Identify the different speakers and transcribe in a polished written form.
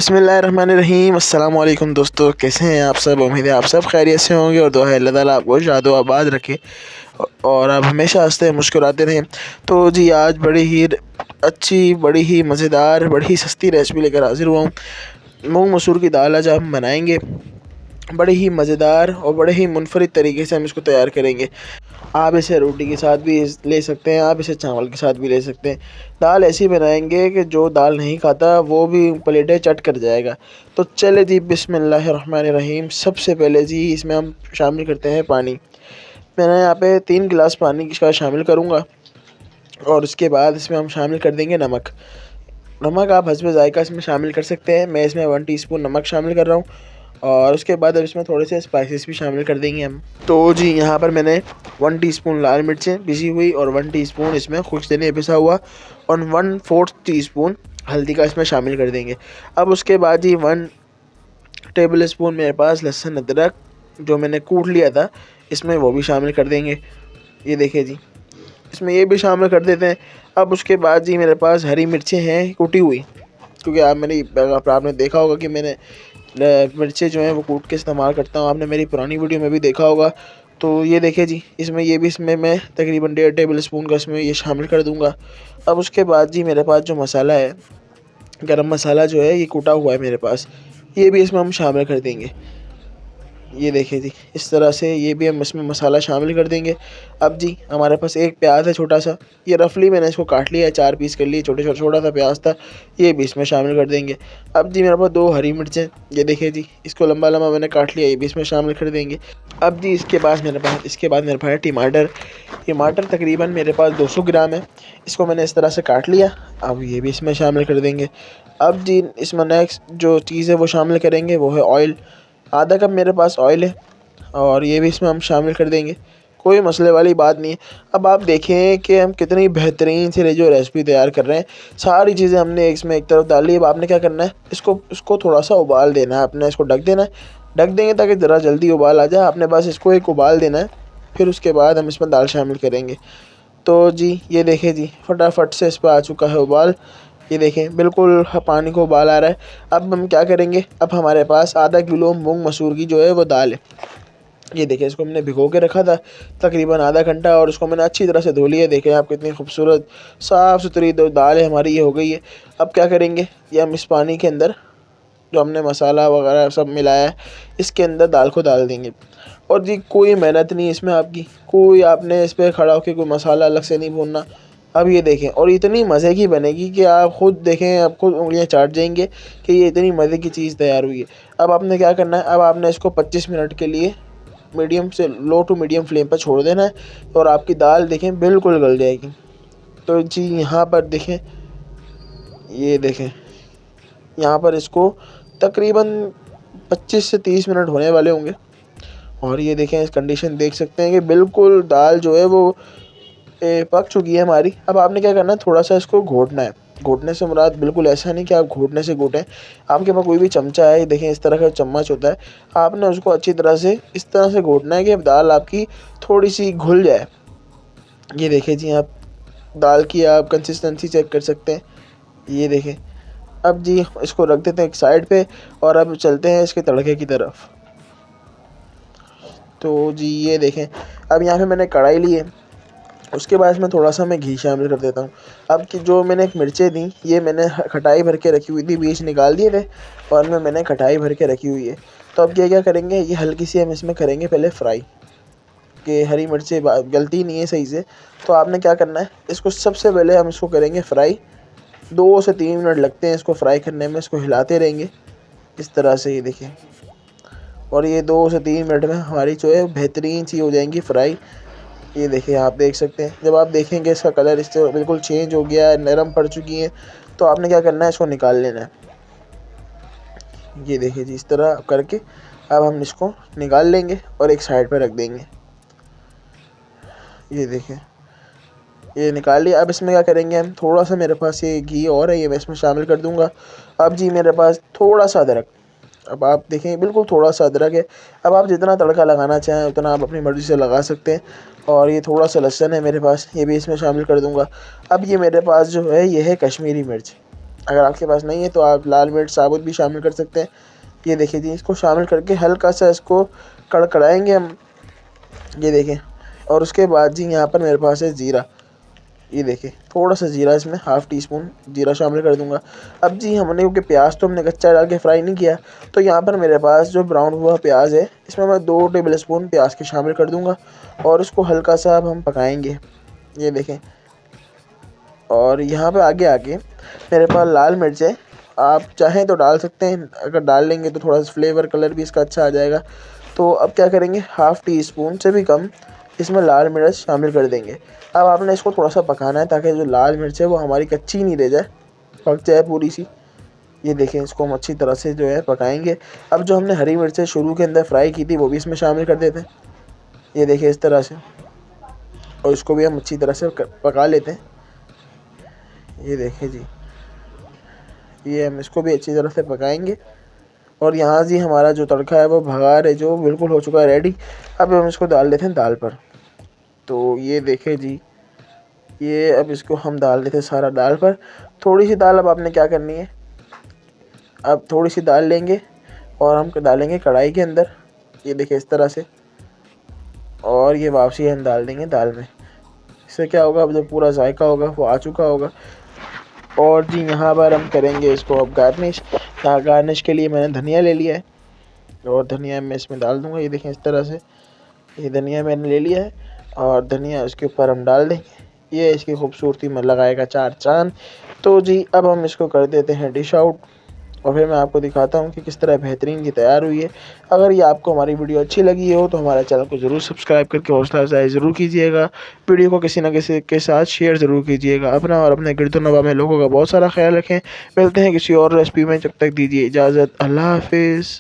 Speaker 1: बिस्मिल्लाहिर्रहमानिर्रहीम। अस्सलाम वालेकुम दोस्तों, कैसे हैं आप सब। उम्मीद है आप सब खैरियत से होंगे और दुआ है अल्लाह ताला आपको शादो आबाद रखे और आप हमेशा हंसते मुस्कुराते रहें। तो जी आज बड़ी ही अच्छी, बड़ी ही मज़ेदार, बड़ी ही सस्ती रेसिपी लेकर हाज़िर हुआ हूँ। मूंग मसूर की दाल आज हम बनाएंगे। बड़ी ही मज़ेदार और बड़े ही मुनफरिद तरीके से हम इसको तैयार करेंगे। आप इसे रोटी के साथ भी ले सकते हैं, आप इसे चावल के साथ भी ले सकते हैं। दाल ऐसी बनाएंगे कि जो दाल नहीं खाता वो भी प्लेटें चट कर जाएगा। तो चले जी बिस्मिल्लाहिर्रहमानिर्रहीम। सबसे पहले जी इसमें हम शामिल करते हैं पानी। मैंने यहाँ पे 3 गिलास पानी इसका शामिल करूँगा और उसके बाद इसमें हम शामिल कर देंगे नमक। नमक आप हस्ब ज़ायक़ा इसमें शामिल कर सकते हैं। मैं इसमें 1 टीस्पून नमक शामिल कर रहा हूँ और उसके बाद अब इसमें थोड़े से स्पाइसेस भी शामिल कर देंगे हम। तो जी यहाँ पर मैंने 1 टीस्पून लाल मिर्चें पिसी हुई और 1 टीस्पून इसमें खुश्क धनिया पिसा हुआ और 1/4 टीस्पून हल्दी का इसमें शामिल कर देंगे। अब उसके बाद जी 1 टेबल स्पून मेरे पास लहसुन अदरक जो मैंने कूट लिया था इसमें वो भी शामिल कर देंगे। ये देखिए जी, इसमें ये भी शामिल कर देते हैं। अब उसके बाद जी मेरे पास हरी मिर्चें हैं कूटी हुई, क्योंकि आपने देखा होगा कि मैंने मिर्चें जो हैं वो कूट के इस्तेमाल करता हूँ। आपने मेरी पुरानी वीडियो में भी देखा होगा। तो ये देखिए जी, इसमें मैं तकरीबन 1.5 टेबल स्पून का इसमें ये शामिल कर दूँगा। अब उसके बाद जी मेरे पास जो मसाला है, गरम मसाला जो है ये कूटा हुआ है मेरे पास, ये भी इसमें हम शामिल कर देंगे। ये देखिए जी, इस तरह से ये भी हम इसमें मसाला शामिल कर देंगे। अब जी हमारे पास एक प्याज है छोटा सा, ये रफली मैंने इसको काट लिया है, 4 पीस कर लिए, छोटा सा प्याज था, ये भी इसमें शामिल कर देंगे। अब जी मेरे पास 2 हरी मिर्चें, ये देखिए जी, इसको लंबा लंबा मैंने काट लिया, ये भी इसमें शामिल कर देंगे। अब जी इसके बाद मेरे पास है टमाटर तकरीबन मेरे पास 200 ग्राम है, इसको मैंने इस तरह से काट लिया। अब ये भी इसमें शामिल कर देंगे। अब जी इसमें नेक्स्ट जो चीज़ है वो शामिल करेंगे वो है ऑयल। आधा कप मेरे पास ऑयल है और ये भी इसमें हम शामिल कर देंगे। कोई मसले वाली बात नहीं है। अब आप देखें कि हम कितनी बेहतरीन से जो रेसिपी तैयार कर रहे हैं। सारी चीज़ें हमने इसमें एक तरफ डाली। अब आपने क्या करना है, इसको थोड़ा सा उबाल देना है। आपने इसको ढक देना है, ढक देंगे ताकि ज़रा जल्दी उबाल आ जाए। आपने बस इसको एक उबाल देना है, फिर उसके बाद हम इसमें दाल शामिल करेंगे। तो जी ये देखें जी, फटाफट से इस पर आ चुका है उबाल। ये देखें बिल्कुल पानी को उबाल आ रहा है। अब हम क्या करेंगे, अब हमारे पास आधा किलो मूंग मसूर की जो है वो दाल है। ये देखिए, इसको मैंने भिगो के रखा था तकरीबन आधा घंटा और इसको मैंने अच्छी तरह से धो लिया। देखें आप कितनी खूबसूरत साफ़ सुथरी दाल है हमारी, ये हो गई है। अब क्या करेंगे, ये हम इस पानी के अंदर जो हमने मसाला वगैरह सब मिलाया है इसके अंदर दाल को डाल देंगे। और जी कोई मेहनत नहीं इसमें आपकी, कोई आपने इस पर खड़ा होकर कोई मसाला अलग से नहीं भूनना। अब ये देखें, और इतनी मज़े की बनेगी कि आप ख़ुद देखें, आप खुद उंगलियां चाट जाएंगे कि ये इतनी मज़े की चीज़ तैयार हुई है। अब आपने क्या करना है, अब आपने इसको 25 मिनट के लिए मीडियम से लो टू मीडियम फ्लेम पर छोड़ देना है और आपकी दाल देखें बिल्कुल गल जाएगी। तो जी यहाँ पर देखें, ये देखें यहाँ पर इसको तकरीबन 25 से 30 मिनट होने वाले होंगे। और ये देखें, इस कंडीशन देख सकते हैं कि बिल्कुल दाल जो है वो पक चुकी है हमारी। अब आपने क्या करना है, थोड़ा सा इसको घोटना है। घोटने से मुराद बिल्कुल ऐसा नहीं कि आप घोटने से घोटें। आपके पास कोई भी चमचा है, देखें इस तरह का चम्मच होता है, आपने उसको अच्छी तरह से इस तरह से घोटना है कि दाल आपकी थोड़ी सी घुल जाए। ये देखें जी, आप दाल की आप कंसिस्टेंसी चेक कर सकते हैं। ये देखें, अब जी इसको रख देते हैं एक साइड पे और अब चलते हैं इसके तड़के की तरफ। तो जी ये देखें, अब यहाँ पे मैंने कढ़ाई ली है, उसके बाद इसमें थोड़ा सा मैं घी शामिल कर देता हूँ। अब कि जो मैंने एक मिर्चें दी, ये मैंने खटाई भर के रखी हुई थी, बीज निकाल दिए थे और मैंने खटाई भर के रखी हुई है। तो अब क्या करेंगे, ये हल्की सी हम इसमें करेंगे पहले फ्राई, कि हरी मिर्चें गलती नहीं है सही से। तो आपने क्या करना है, इसको सबसे पहले हम इसको करेंगे फ्राई। 2 से 3 मिनट लगते हैं इसको फ्राई करने में, इसको हिलाते रहेंगे इस तरह से। ये देखिए, और ये 2 से 3 मिनट में हमारी जो है बेहतरीन सी हो जाएंगी फ्राई। ये देखिए, आप देख सकते हैं, जब आप देखेंगे इसका कलर इससे बिल्कुल चेंज हो गया है, नरम पड़ चुकी है, तो आपने क्या करना है, इसको निकाल लेना है। ये देखिए जी, इस तरह करके अब हम इसको निकाल लेंगे और एक साइड पर रख देंगे। ये देखिए, ये निकाल लिया। अब इसमें क्या करेंगे हम, थोड़ा सा मेरे पास ये घी और है, ये मैं इसमें शामिल कर दूंगा। अब जी मेरे पास थोड़ा सा अदरक, अब आप देखें बिल्कुल थोड़ा सा अदरक है। अब आप जितना तड़का लगाना चाहें उतना आप अपनी मर्ज़ी से लगा सकते हैं। और ये थोड़ा सा लहसुन है मेरे पास, ये भी इसमें शामिल कर दूंगा। अब ये मेरे पास जो है ये है कश्मीरी मिर्च, अगर आपके पास नहीं है तो आप लाल मिर्च साबुत भी शामिल कर सकते हैं। ये देखिए जी, इसको शामिल करके हल्का सा इसको कड़कड़ाएंगे हम, ये देखें। और उसके बाद जी यहाँ पर मेरे पास है ज़ीरा, ये देखिए थोड़ा सा ज़ीरा, इसमें हाफ़ टी स्पून ज़ीरा शामिल कर दूंगा। अब जी हमने, क्योंकि प्याज तो हमने कच्चा डाल के फ्राई नहीं किया, तो यहाँ पर मेरे पास जो ब्राउन हुआ प्याज है, इसमें मैं 2 टेबल स्पून प्याज के शामिल कर दूंगा और इसको हल्का सा अब हम पकाएंगे, ये देखें। और यहाँ पे आगे आके मेरे पास लाल मिर्च है, आप चाहें तो डाल सकते हैं, अगर डाल लेंगे तो थोड़ा सा फ्लेवर कलर भी इसका अच्छा आ जाएगा। तो अब क्या करेंगे, हाफ़ टी स्पून से भी कम इसमें लाल मिर्च शामिल कर देंगे। अब आपने इसको थोड़ा सा पकाना है ताकि जो लाल मिर्च है वो हमारी कच्ची नहीं रह जाए, पक जाए पूरी सी। ये देखें, इसको हम अच्छी तरह से जो है पकाएंगे। अब जो हमने हरी मिर्चें शुरू के अंदर फ्राई की थी वो भी इसमें शामिल कर देते हैं, ये देखिए इस तरह से। और इसको भी हम अच्छी तरह से पका लेते हैं, ये देखें जी। ये हम इसको भी अच्छी तरह से पकाएंगे। और यहाँ जी हमारा जो तड़का है वो भगार है जो बिल्कुल हो चुका है रेडी। अब हम इसको डाल देते हैं दाल पर। तो ये देखें जी, ये अब इसको हम डाल देते हैं सारा दाल पर। थोड़ी सी दाल अब आपने क्या करनी है, अब थोड़ी सी दाल लेंगे और हम डालेंगे कढ़ाई के अंदर, ये देखिए इस तरह से। और ये वापसी हम डाल देंगे दाल में। इससे क्या होगा, अब जो पूरा जायका होगा वो आ चुका होगा। और जी यहाँ पर हम करेंगे इसको अब गार्निश। यहाँ गार्निश के लिए मैंने धनिया ले लिया है और धनिया मैं इसमें डाल दूँगा, ये देखें इस तरह से। ये धनिया मैंने ले लिया है और धनिया इसके ऊपर हम डाल देंगे, ये इसकी खूबसूरती में लगाएगा 4 चाँद। तो जी अब हम इसको कर देते हैं डिश आउट और फिर मैं आपको दिखाता हूँ कि किस तरह बेहतरीन ये तैयार हुई है। अगर ये आपको हमारी वीडियो अच्छी लगी हो तो हमारे चैनल को ज़रूर सब्सक्राइब करके हौसला अफजाई ज़रूर कीजिएगा। वीडियो को किसी न किसी के साथ शेयर ज़रूर कीजिएगा। अपना और अपने गिरदोनवा में लोगों का बहुत सारा ख्याल रखें। मिलते हैं किसी और रेसिपी में, जब तक दीजिए इजाज़त। अल्लाह हाफिज़।